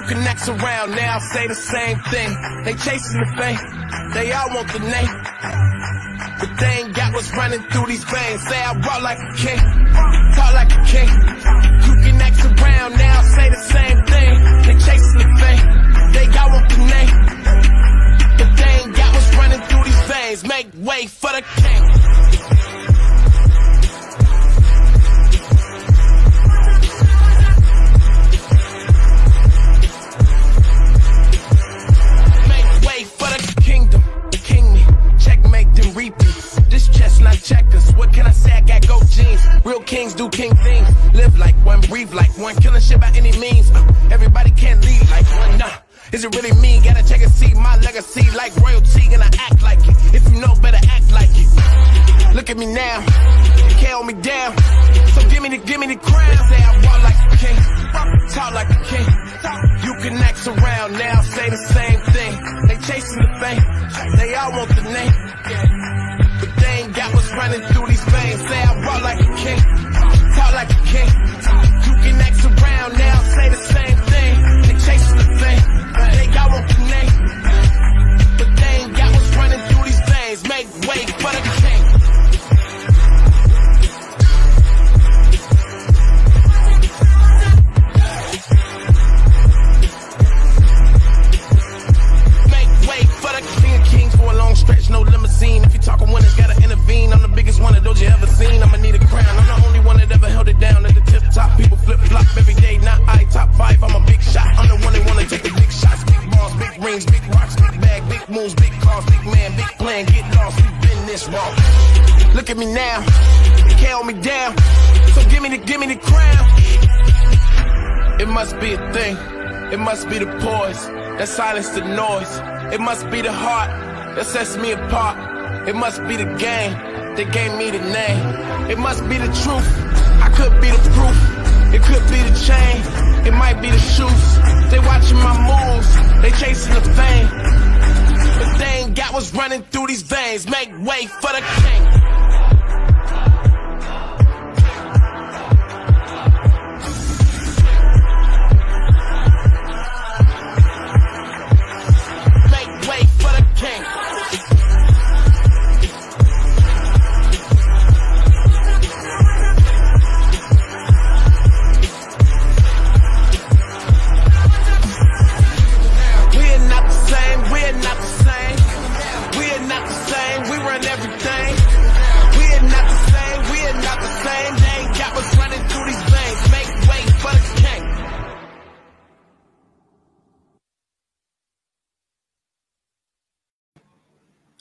can X around now, say the same thing. They chasing the fame, they all want the name, but they ain't got what's running through these veins. Say I walk like a king, talk like a king. You can X around now, say the same thing. They chasing the fame, they all want the name, but they ain't got what's running through these veins. Make way for the king. Checkers, what can I say? I got gold jeans. Real kings do king things. Live like one, breathe like one, killing shit by any means. Everybody can't lead like one, nah. Is it really me? Gotta check and see my legacy like royalty, and I act like it. If you know better, act like it. Look at me now, you can't hold me down. So give me the crown. They say I walk like a king, talk like a king. You can act around now, say the same thing. They chasing the fame, they all want the name, but they ain't got what's running through these veins. Say I walk like a king, talk like a king. You can act around now, say the same thing. They chasing the fame, they got want the name, but they ain't got what's running through these veins. Make way for the king. Stretch, no limousine. If you talking winners, gotta intervene. I'm the biggest one of those you ever seen. I'ma need a crown. I'm the only one that ever held it down at the tip top. People flip flop every day, not I. Top 5, I'm a big shot. I'm the one that wanna take the big shots. Big balls, big rings, big rocks, big bag, big moves, big cars, big man, big plan. Get lost, we've been this wrong. Look at me now, you can't hold me down. So give me the crown. It must be a thing. It must be the poise that silence the noise. It must be the heart that sets me apart. It must be the game that gave me the name. It must be the truth, I could be the proof. It could be the chain, it might be the shoes. They watching my moves, they chasing the fame, but they ain't got what's running through these veins. Make way for the king. Make way for the king.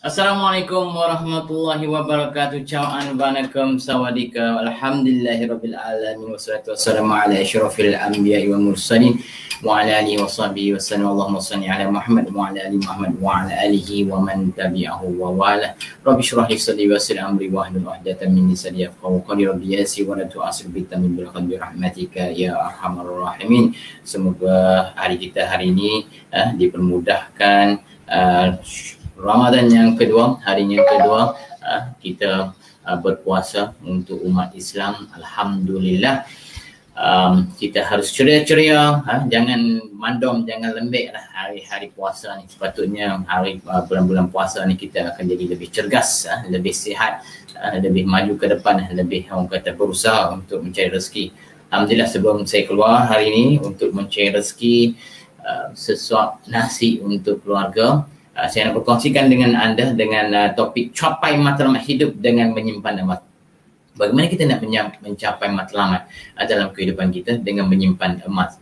Assalamualaikum warahmatullahi wabarakatuh. Cawaan banakum sawadika. Alhamdulillahirabbil alamin wassalatu wassalamu ala asyrafil anbiya'i wal mursalin wa ala alihi washabihi wasallam. Allahumma shalli ala Muhammad wa ala ali Muhammad wa ala alihi wa man tabi'ahu wa wala. Rabbi shrah li sadri wa yassir amri wa hlul 'uqdatam min lisani yafqahu qawli. Rabbi yassir wa la tu'assir bi tamim bil qalbi rahmatika ya arhamar rahimin. Semoga hari kita hari ini dipermudahkan. Ramadan yang kedua, hari yang kedua kita berpuasa untuk umat Islam. Alhamdulillah. Kita harus ceria-ceria, jangan mandom, jangan lembek lah hari-hari puasa ni. Sepatutnya hari bulan-bulan puasa ni kita akan jadi lebih cergas, lebih sihat, lebih maju ke depan, lebih orang kata berusaha untuk mencari rezeki. Alhamdulillah, sebelum saya keluar hari ini untuk mencari rezeki, sesuap nasi untuk keluarga, saya nak berkongsikan dengan anda dengan topik capai matlamat hidup dengan menyimpan emas. Bagaimana kita nak mencapai matlamat dalam kehidupan kita dengan menyimpan emas?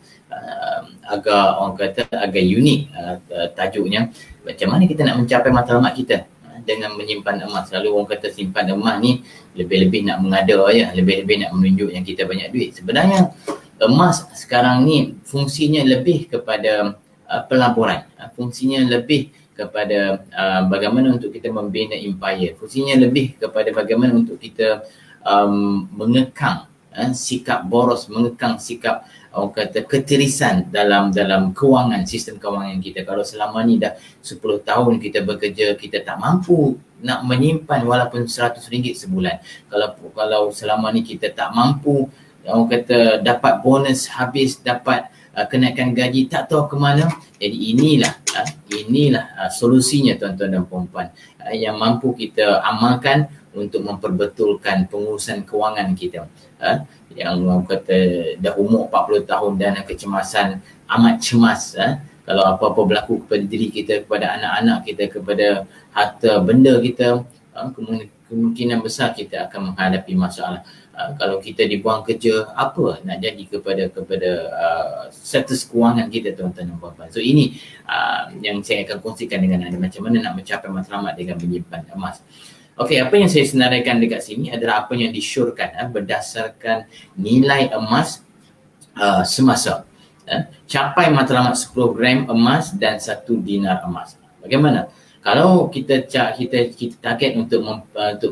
Agak orang kata agak unik tajuknya. Macam mana kita nak mencapai matlamat kita dengan menyimpan emas? Lalu orang kata simpan emas ni lebih-lebih nak mengada ya, lebih-lebih nak menunjuk yang kita banyak duit. Sebenarnya emas sekarang ni fungsinya lebih kepada pelaburan, fungsinya lebih kepada bagaimana untuk kita membina empire, fungsinya lebih kepada bagaimana untuk kita mengekang sikap boros, mengekang sikap orang kata ketirisan dalam kewangan, sistem kewangan kita. Kalau selama ni dah 10 tahun kita bekerja, kita tak mampu nak menyimpan walaupun RM100 sebulan. Kalau selama ni kita tak mampu orang kata dapat bonus habis, dapat kenaikan gaji tak tahu ke mana. Jadi inilah solusinya tuan-tuan dan puan-puan, yang mampu kita amalkan untuk memperbetulkan pengurusan kewangan kita. Yang orang kata dah umur 40 tahun dan kecemasan amat cemas. Kalau apa-apa berlaku kepada diri kita, kepada anak-anak kita, kepada harta benda kita, kemungkinan besar kita akan menghadapi masalah. Kalau kita dibuang kerja, apa nak jadi kepada status kewangan kita, tuan-tuan dan puan-puan. So ini yang saya akan kongsikan dengan anda, macam mana nak mencapai matlamat dengan menyimpan emas. Okey, apa yang saya senaraikan dekat sini adalah apa yang disyorkan berdasarkan nilai emas semasa. Capai matlamat 10 gram emas dan 1 dinar emas. Bagaimana? Kalau kita target untuk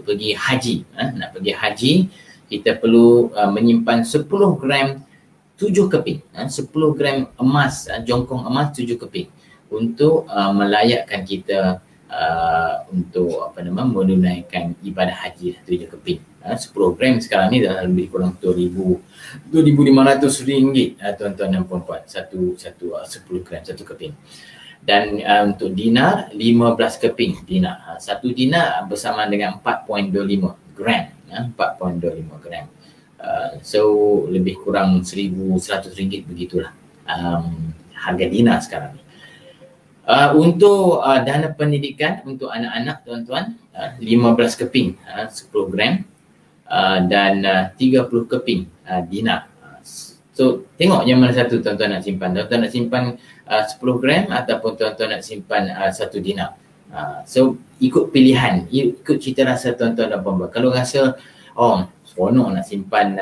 pergi haji, nak pergi haji, kita perlu menyimpan 10 gram 7 keping, 10 gram emas, jongkong emas 7 keping untuk melayakkan kita untuk menunaikan ibadah haji 7 keping. 10 gram sekarang ni dah lebih kurang 2,500 ringgit, tuan-tuan dan puan-puan, 10 gram 1 keping. Dan untuk dinar 15 keping dinar. 1 dinar bersama dengan 4.25 gram. 4.25 gram. So lebih kurang 1,100 ringgit begitulah harga dinar sekarang ni. Untuk dana pendidikan untuk anak-anak, tuan-tuan, 15 keping 10 gram dan 30 keping dinar. So tengok yang mana satu tuan-tuan nak simpan. Tuan-tuan nak simpan 10 gram ataupun tuan-tuan nak simpan 1 dinar. So ikut pilihan, ikut cita rasa tuan-tuan dan puan-puan. Kalau rasa seronok nak simpan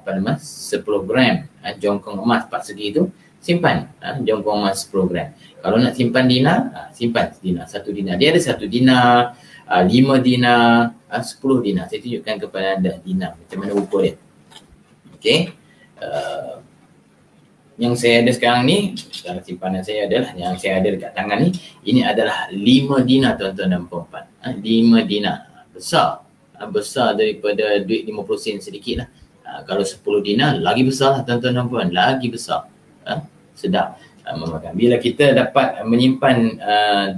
10 gram jongkong emas 4 segi tu, simpan jongkong emas 10 gram. Kalau nak simpan dinar, simpan dinar, 1 dinar. Dia ada 1 dinar, 5 dinar, 10 dinar. Saya tunjukkan kepada anda dinar, macam mana rupa dia. Okey. Yang saya ada sekarang ni, dalam simpanan saya adalah, yang saya ada dekat tangan ni, ini adalah 5 dinar, tuan-tuan dan puan-puan. 5 dinar. Besar daripada duit 50 sen sedikit lah. Kalau 10 dinar, lagi besar lah, tuan-tuan dan puan, lagi besar. Sedap memakan. Bila kita dapat menyimpan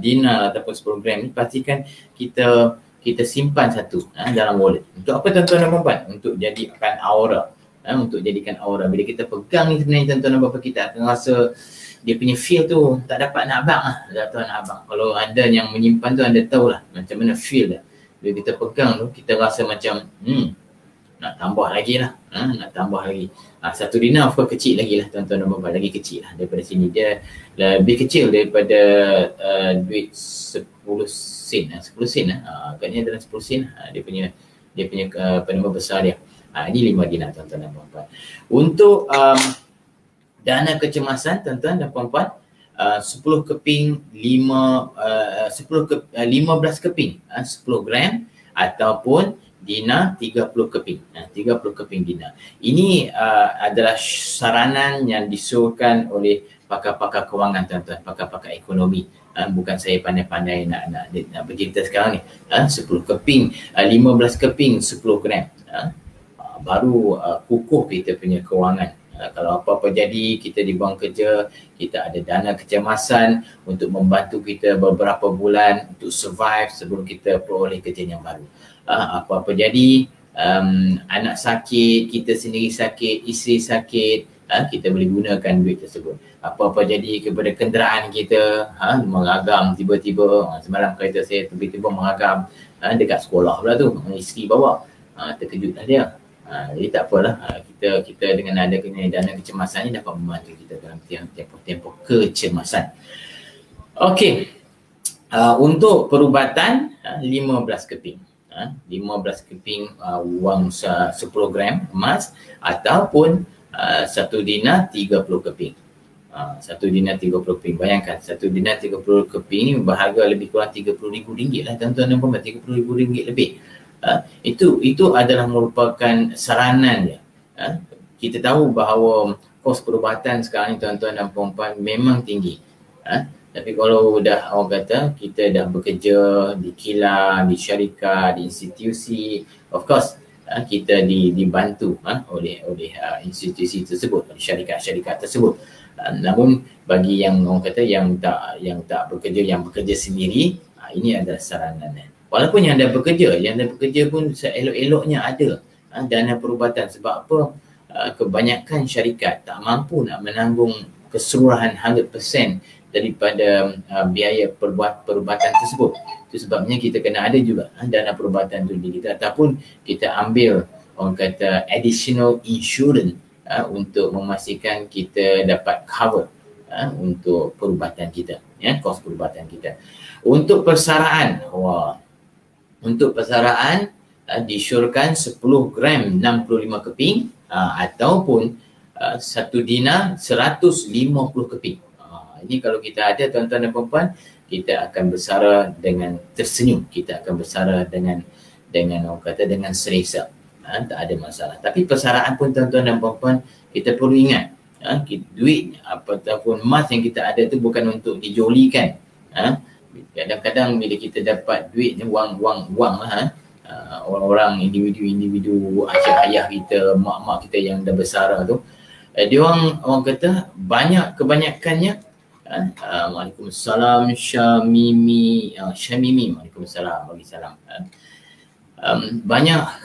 dinar ataupun 10 gram ni, pastikan kita simpan satu dalam wallet. Untuk apa, tuan-tuan dan puan? Untuk jadikan aura. Untuk jadikan aura. Bila kita pegang ni sebenarnya, tuan-tuan dan puan, kita akan rasa dia punya feel tu tak dapat nak abang lah. Tak nak abang. Kalau anda yang menyimpan tu, anda tahulah macam mana feel dia. Bila kita pegang tu, kita rasa macam nak tambah lagi lah. Nak tambah lagi. 1 dinar of course kecil lagi lah, tuan-tuan dan puan, lagi kecil lah daripada sini. Dia lebih kecil daripada duit 10 sen. 10 sen lah. Agaknya dalam 10 sen lah. Dia punya apa besar dia. Ini 5 dinar, tuan-tuan dan puan-puan. Untuk dana kecemasan, tuan-tuan dan puan-puan, 10 keping 15 keping 10 gram ataupun dinar 30 keping 30 keping dinar. Ini adalah saranan yang disuruhkan oleh pakar-pakar kewangan, tuan-tuan, pakar-pakar ekonomi. Bukan saya pandai-pandai nak bercerita sekarang ni. 10 keping 15 keping 10 gram baru kukuh kita punya kewangan. Kalau apa-apa jadi, kita dibuang kerja, kita ada dana kecemasan untuk membantu kita beberapa bulan untuk survive sebelum kita peroleh kerja yang baru. Apa-apa jadi, anak sakit, kita sendiri sakit, isteri sakit, kita boleh gunakan duit tersebut. Apa-apa jadi kepada kenderaan kita, mengagam tiba-tiba, semalam kereta saya tiba-tiba mengagam dekat sekolah pula tu, isteri bawa, terkejutlah dia. Jadi tak apalah, kita dengan adanya dana kecemasan ni dapat membantu kita dalam tempoh kecemasan. Okey, untuk perubatan 15 keping 15 keping wang 10 gram emas ataupun 1 dinar 30 keping 1 dinar 30 keping. Bayangkan 1 dinar 30 keping ni berharga lebih kurang RM30,000 lah, tuan-tuan dan puan, RM30,000 lebih. Itu adalah merupakan saranan dia. Kita tahu bahawa kos perubatan sekarang ni, tuan-tuan dan puan-puan, memang tinggi. Tapi kalau dah orang kata kita dah bekerja di kilang, di syarikat, di institusi, of course kita dibantu oleh institusi tersebut, oleh syarikat-syarikat tersebut. Namun bagi yang orang kata yang tak bekerja, yang bekerja sendiri, ini adalah saranan. Walaupun yang dah bekerja pun seelok-eloknya ada dana perubatan. Sebab apa? Kebanyakan syarikat tak mampu nak menanggung keseluruhan 100% daripada biaya perubatan tersebut. Itu sebabnya kita kena ada juga dana perubatan tu diri kita, ataupun kita ambil orang kata additional insurance untuk memastikan kita dapat cover untuk perubatan kita, kos perubatan kita. Untuk persaraan, untuk persaraan disyorkan 10 gram 65 keping ataupun 1 dinar 150 keping. Ini kalau kita ada, tuan-tuan dan puan-puan, kita akan bersara dengan tersenyum, kita akan bersara dengan orang kata dengan selesa, tak ada masalah. Tapi persaraan pun, tuan-tuan dan puan-puan, kita perlu ingat, duit ataupun emas yang kita ada tu bukan untuk dijolikan. Kadang-kadang bila kita dapat duit ni, wang lah, orang-orang, individu ayah kita, mak-mak kita yang dah bersara tu, dia orang kata kebanyakannya Waalaikumsalam Syamimi, Waalaikumsalam, Waalaikumsalam.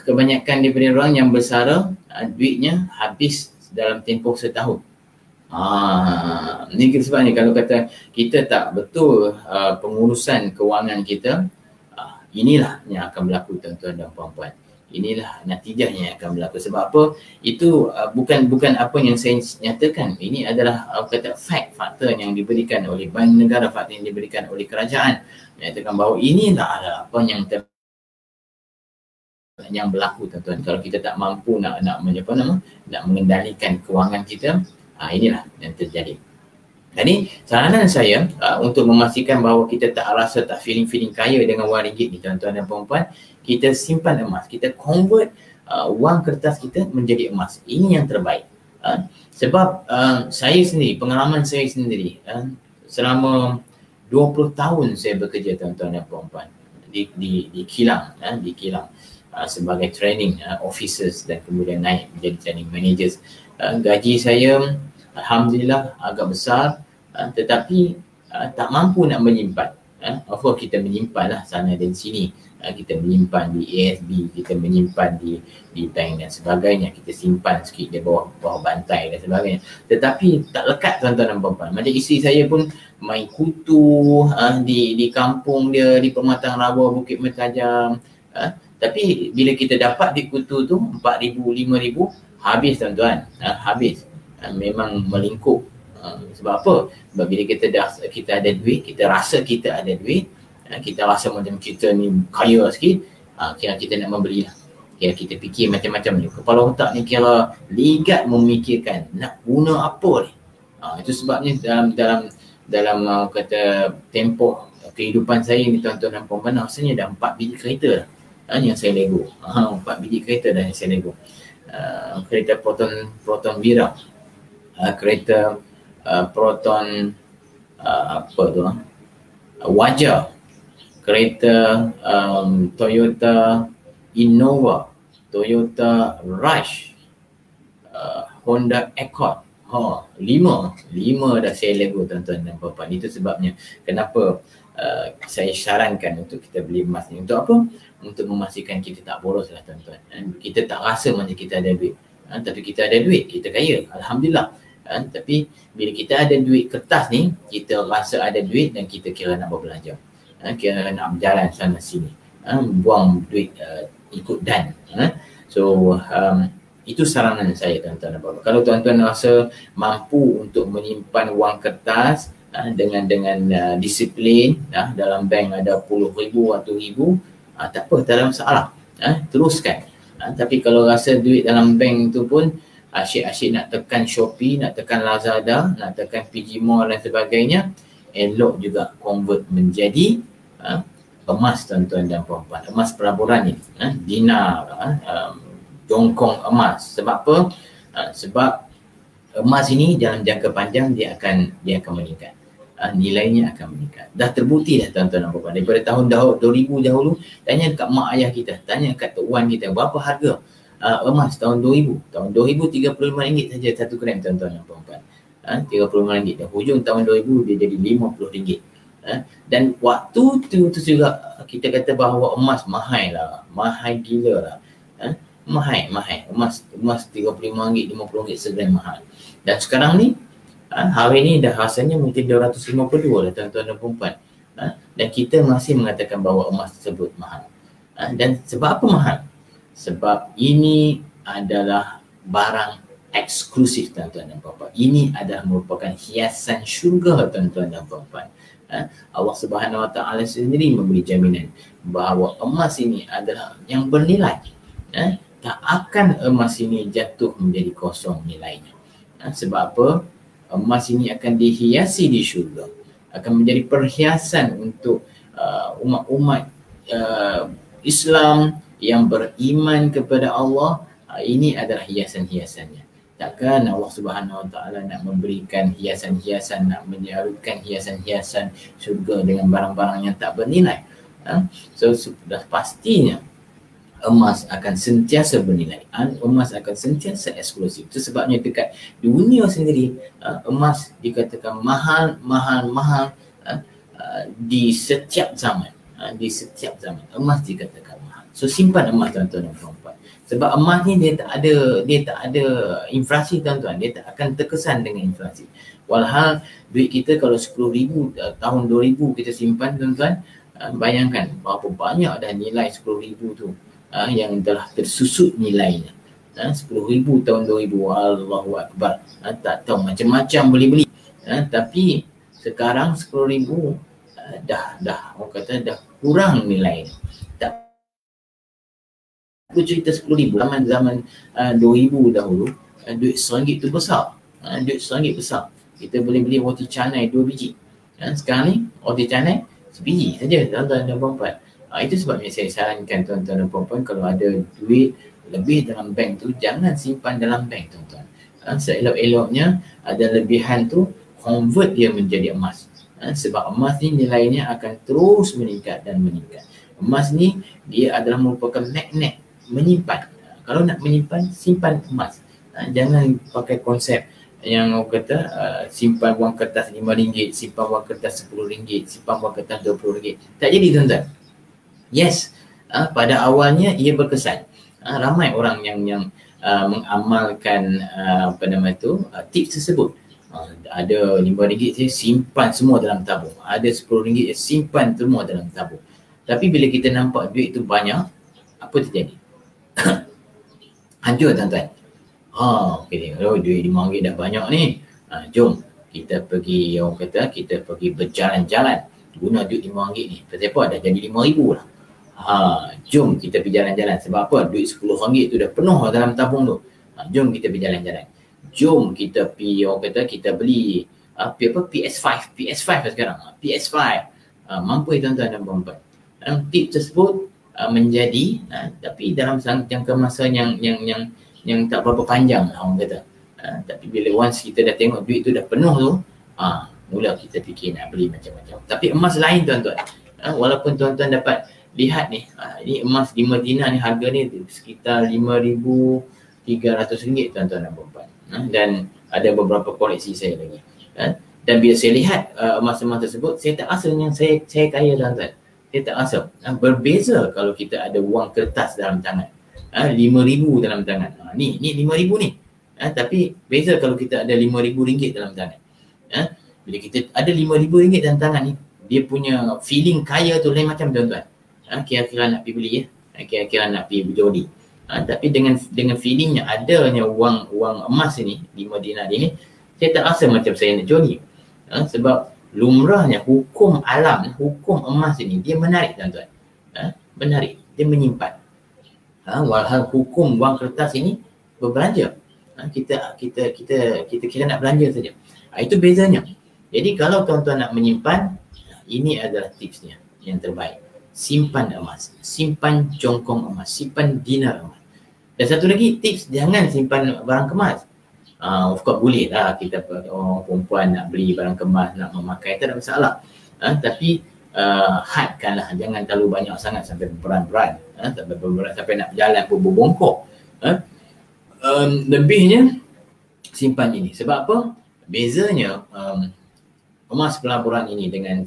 Kebanyakan daripada orang yang bersara, duitnya habis dalam tempoh setahun. Ni sebabnya kalau kata kita tak betul pengurusan kewangan kita, inilah yang akan berlaku, tuan-tuan dan puan-puan. Inilah natijahnya yang akan berlaku. Sebab apa? Itu bukan apa yang saya nyatakan. Ini adalah kata fakta yang diberikan oleh Bank Negara, fakta yang diberikan oleh kerajaan. Menyatakan bahawa inilah apa yang berlaku, tuan-tuan. Kalau kita tak mampu nak mengendalikan kewangan kita, inilah yang terjadi. Jadi saranan saya untuk memastikan bahawa kita tak rasa tak feeling kaya dengan wang ringgit ni, tuan-tuan dan puan-puan, kita simpan emas, kita convert wang kertas kita menjadi emas. Ini yang terbaik. Sebab saya sendiri, pengalaman saya sendiri, selama 20 tahun saya bekerja, tuan-tuan dan puan-puan, di kilang, sebagai training officers dan kemudian naik menjadi training managers. Gaji saya alhamdulillah agak besar, tetapi tak mampu nak menyimpan. Of course kita menyimpan lah sana dan sini. Kita menyimpan di ASB, kita menyimpan di bank dan sebagainya. Kita simpan sikit di bawah bantai dan sebagainya. Tetapi tak lekat, tuan-tuan dan puan-puan. Macam isteri saya pun main kutu di kampung dia, di Pematang Rawa, Bukit Mertajam. Tapi bila kita dapat di kutu tu 4,000, 5,000, habis, tuan-tuan. Habis. Memang melingkup. Sebab apa? Sebab bila kita ada duit, kita rasa kita ada duit, kita rasa macam kita ni kaya sikit, kira kita nak membeli lah. Kira kita fikir macam-macam ni. Kepala otak ni kira ligat memikirkan nak guna apa ni. Itu sebabnya dalam kata tempoh kehidupan saya ni, tuan-tuan dan puan-puan, rasanya dah 4 biji kereta lah yang saya lego. 4 biji kereta dah yang saya lego. Kereta Proton Vira, kereta Proton Wajar, kereta Toyota Innova, Toyota Rush, Honda Accord. 5 dah saya lego, tuan-tuan dan puan-puan. Itu sebabnya kenapa saya sarankan untuk kita beli emas ni. Untuk apa? Untuk memastikan kita tak boros lah, tuan-tuan. Kita tak rasa macam kita ada duit, tapi kita ada duit, kita kaya, alhamdulillah. Tapi bila kita ada duit kertas ni, kita rasa ada duit dan kita kira nak berbelanja, kira nak berjalan sana sini, buang duit ikut dan. So itu saranan saya, tuan-tuan dan puan-puan. Kalau tuan-tuan rasa mampu untuk menyimpan wang kertas dengan disiplin, dalam bank ada puluh ribu, ratus ribu, tak apa, tak ada masalah, teruskan. Tapi kalau rasa duit dalam bank tu pun asyik-asyik nak tekan Shopee, nak tekan Lazada, nak tekan PG Mall dan sebagainya, elok juga convert menjadi emas, tuan-tuan dan puan-puan. Emas pelaburan ni, dinar, jongkong emas. Sebab apa? Sebab emas ini dalam jangka panjang dia akan meningkat. nilainya akan meningkat. Dah terbukti dah tuan-tuan dan puan-puan. Daripada tahun 2000 dahulu, tanya dekat mak ayah kita, tanya dekat tok wan kita, berapa harga emas tahun 2000? Tahun 2000 RM35 saja 1 gram tuan-tuan dan puan-puan. RM35. Dan hujung tahun 2000 dia jadi RM50. Dan waktu tu juga kita kata bahawa emas mahal lah, mahal gila lah. Mahal. Emas RM35, RM50 segram mahal. Dan sekarang ni hari ni dah rasanya mungkin 252 lah tuan-tuan dan puan-puan. Dan kita masih mengatakan bahawa emas tersebut mahal. Dan sebab apa mahal? Sebab ini adalah barang eksklusif tuan-tuan dan puan-puan. Ini adalah merupakan hiasan syurga tuan-tuan dan puan-puan. Allah Subhanahu Wa Taala sendiri memberi jaminan bahawa emas ini adalah yang bernilai. Tak akan emas ini jatuh menjadi kosong nilainya. Sebab apa? Emas ini akan dihiasi di syurga, akan menjadi perhiasan untuk umat-umat Islam yang beriman kepada Allah. Ini adalah hiasan-hiasannya. Takkan Allah Subhanahu Wa Taala nak memberikan hiasan-hiasan, nak menyarukan hiasan-hiasan syurga dengan barang-barang yang tak bernilai. So sudah pastinya emas akan sentiasa bernilai. Emas akan sentiasa eksklusif. Itu sebabnya dekat dunia sendiri emas dikatakan mahal di setiap zaman. Di setiap zaman emas dikatakan mahal. So simpan emas tuan-tuan dan puan-puan. Sebab emas ni dia tak ada inflasi tuan-tuan. Dia tak akan terkesan dengan inflasi. Walhal duit kita kalau 10,000 tahun 2000 kita simpan tuan-tuan, bayangkan berapa banyak dah nilai 10,000 tu. Yang telah tersusut nilainya. 10,000 tahun 2000, Allahu Akbar. Tak tahu macam-macam boleh beli. Tapi sekarang 10,000 dah orang kata dah kurang nilainya. Tak aku cerita 10,000 zaman 2000 dahulu, duit RM1 tu besar. Duit RM1 besar. Kita boleh beli roti canai 2 biji. Sekarang ni roti canai sebiji saja tuan-tuan dan puan-puan. Itu sebabnya saya sarankan tuan-tuan dan puan-puan, kalau ada duit lebih dalam bank tu, jangan simpan dalam bank tuan-tuan. Seelok-eloknya ada lebihan tu, convert dia menjadi emas. Sebab emas ni nilainya akan terus meningkat dan meningkat. Emas ni dia adalah merupakan magnet menyimpan. Kalau nak menyimpan, simpan emas. Jangan pakai konsep yang orang kata simpan wang kertas RM5, simpan wang kertas RM10, simpan wang kertas RM20. Tak jadi tuan-tuan. Yes, pada awalnya ia berkesan. Ramai orang yang mengamalkan tips tersebut. Ada RM5 saya simpan semua dalam tabung. Ada RM10 simpan semua dalam tabung. Tapi bila kita nampak duit tu banyak, apa terjadi? Hancur tuan-tuan. Okay, duit RM5 dah banyak ni. Jom kita pergi, orang kata kita pergi berjalan-jalan. Guna duit RM5 ni. Pasal apa? Dah jadi RM5,000 lah. Jom kita pergi jalan-jalan. Sebab apa? Duit RM10 tu dah penuh dalam tabung tu. Jom kita pergi jalan-jalan. Jom kita pergi, orang kata kita beli PS5 sekarang. PS5 mampu tuan-tuan dan puan-puan. Tip tersebut menjadi tapi dalam jangka masa yang tak berapa panjang lah orang kata. Tapi bila once kita dah tengok duit tu dah penuh tu, mula kita fikir nak beli macam-macam. Tapi emas lain tuan-tuan. Walaupun tuan-tuan dapat lihat ni, ini emas di Madinah ni harga ni sekitar RM5,300 tuan-tuan dan puan-puan. Dan ada beberapa koleksi saya lagi. Dan bila saya lihat emas-emas tersebut, saya tak rasa yang saya kaya tuan-tuan. Saya tak rasa. Berbeza kalau kita ada wang kertas dalam tangan. RM5,000 dalam tangan. Ni RM5,000 ni. Tapi beza kalau kita ada RM5,000 dalam tangan. Bila kita ada RM5,000 dalam tangan ni, dia punya feeling kaya tu lain macam tuan-tuan. Kira-kira nak pergi beli ya. Kira-kira nak pergi berjodi. Tapi dengan feelingnya adanya wang emas ni di Madinah ni, saya tak rasa macam saya nak jodi. Sebab lumrahnya hukum alam, hukum emas ini dia menarik tuan-tuan. Menarik, dia menyimpan. Walhal hukum wang kertas ini berbelanja. Kita nak belanja saja. Itu bezanya. Jadi kalau tuan-tuan nak menyimpan, ini adalah tipsnya yang terbaik. Simpan emas, simpan jongkong emas, simpan dinar emas. Dan satu lagi tips, jangan simpan barang kemas. Of course boleh lah kita orang perempuan nak beli barang kemas, nak memakai, tak ada masalah. Tapi hadkanlah, jangan terlalu banyak sangat sampai berat-berat, sampai nak berjalan pun berbongkok. Lebihnya simpan ini. Sebab apa? Bezanya emas pelaburan ini dengan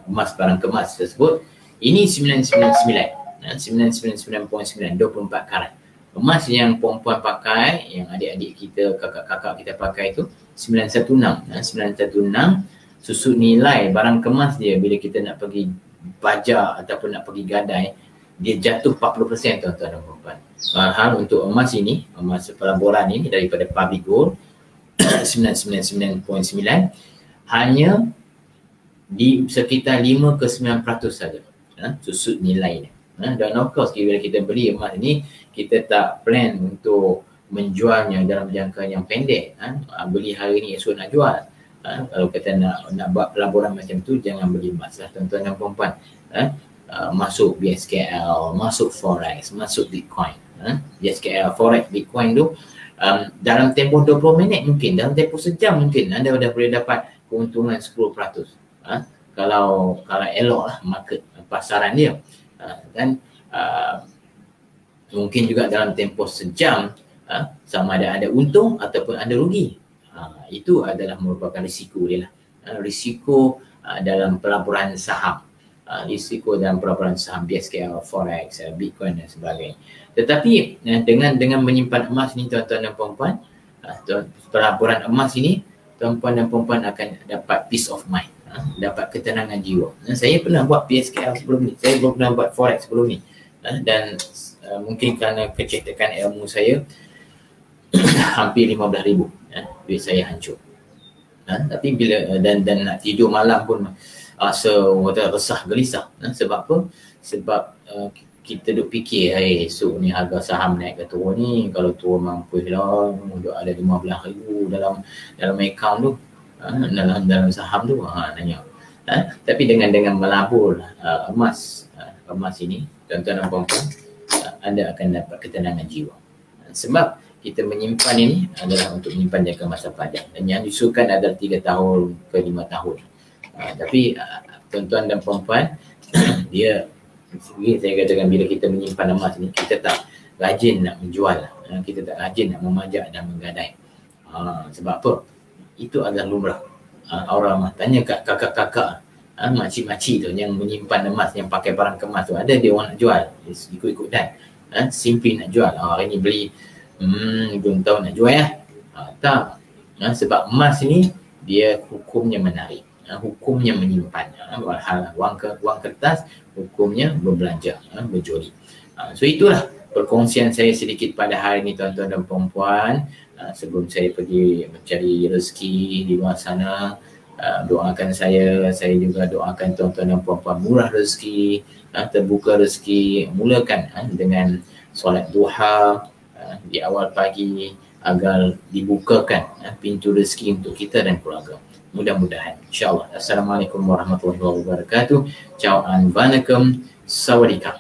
emas barang kemas tersebut, ini 999, 999.9, 24 karat. Emas yang perempuan pakai, yang adik-adik kita, kakak-kakak kita pakai itu 916. 916 susut nilai barang kemas dia bila kita nak pergi bajar ataupun nak pergi gadai, dia jatuh 40% tuan-tuan dan puan-puan. Hal untuk emas ini, emas pelaburan ini daripada public gold 999.9 hanya di sekitar 5 ke 9% saja susut nilainya. Dan of course bila kita beli emas ni, kita tak plan untuk menjualnya dalam jangka yang pendek. Beli hari ni esok nak jual. Kalau kita nak buat pelaburan macam tu, jangan beli emas lah tuan-tuan dan puan-puan. Masuk BSKL, masuk Forex, masuk Bitcoin. BSKL, Forex, Bitcoin tu dalam tempoh 20 minit mungkin, dalam tempoh sejam mungkin anda dah boleh dapat keuntungan 10%. Kalau elok lah market, pasaran dia. Dan mungkin juga dalam tempoh sejam sama ada untung ataupun ada rugi. Itu adalah merupakan risiko dia lah. Risiko dalam pelaburan saham, risiko dalam pelaburan saham, BSKL, Forex, Bitcoin dan sebagainya. Tetapi dengan menyimpan emas ni tuan-tuan dan puan-puan, pelaburan emas ini tuan-tuan dan puan-puan akan dapat peace of mind, dapat ketenangan jiwa. Saya pernah buat PSKL sebelum ni, saya belum pernah buat Forex sebelum ni, dan mungkin kerana kecetakan ilmu saya hampir 15,000 duit saya hancur. Tapi bila dan nak tidur malam pun rasa resah gelisah. Sebab apa? Sebab kita duk fikir esok ni harga saham naik ke turun ni, kalau turun mampus lah, ada 15,000 dalam account tu, dalam saham tu, nanya. Tapi dengan melabur emas ini, tuan-tuan dan puan-puan, anda akan dapat ketenangan jiwa. Sebab kita menyimpan ini adalah untuk menyimpan jangka masa panjang, dan yang disuruhkan adalah 3 tahun ke 5 tahun. Tapi tuan-tuan dan puan-puan, saya katakan bila kita menyimpan emas ni, kita tak rajin nak menjual, kita tak rajin nak memajak dan menggadai. Sebab apa? Itu adalah lumrah. Orang tanya kat kakak-kakak, makcik-makcik tu yang menyimpan emas, yang pakai barang kemas tu, ada dia orang nak jual, ikut-ikut dan simply nak jual. Hari ni beli, belum tahu nak jual tak. Sebab emas ni dia hukumnya menarik, hukumnya menyimpan. Wang kertas hukumnya berbelanja, berjoli. So itulah perkongsian saya sedikit pada hari ini tuan-tuan dan puan-puan. Sebelum saya pergi mencari rezeki di luar sana, doakan saya juga doakan tuan-tuan dan puan-puan murah rezeki, terbuka rezeki. Mulakan dengan solat duha di awal pagi agar dibukakan pintu rezeki untuk kita dan keluarga. Mudah-mudahan, insyaAllah. Assalamualaikum warahmatullahi wabarakatuh. Ciao an vanakkam, sawadee ka.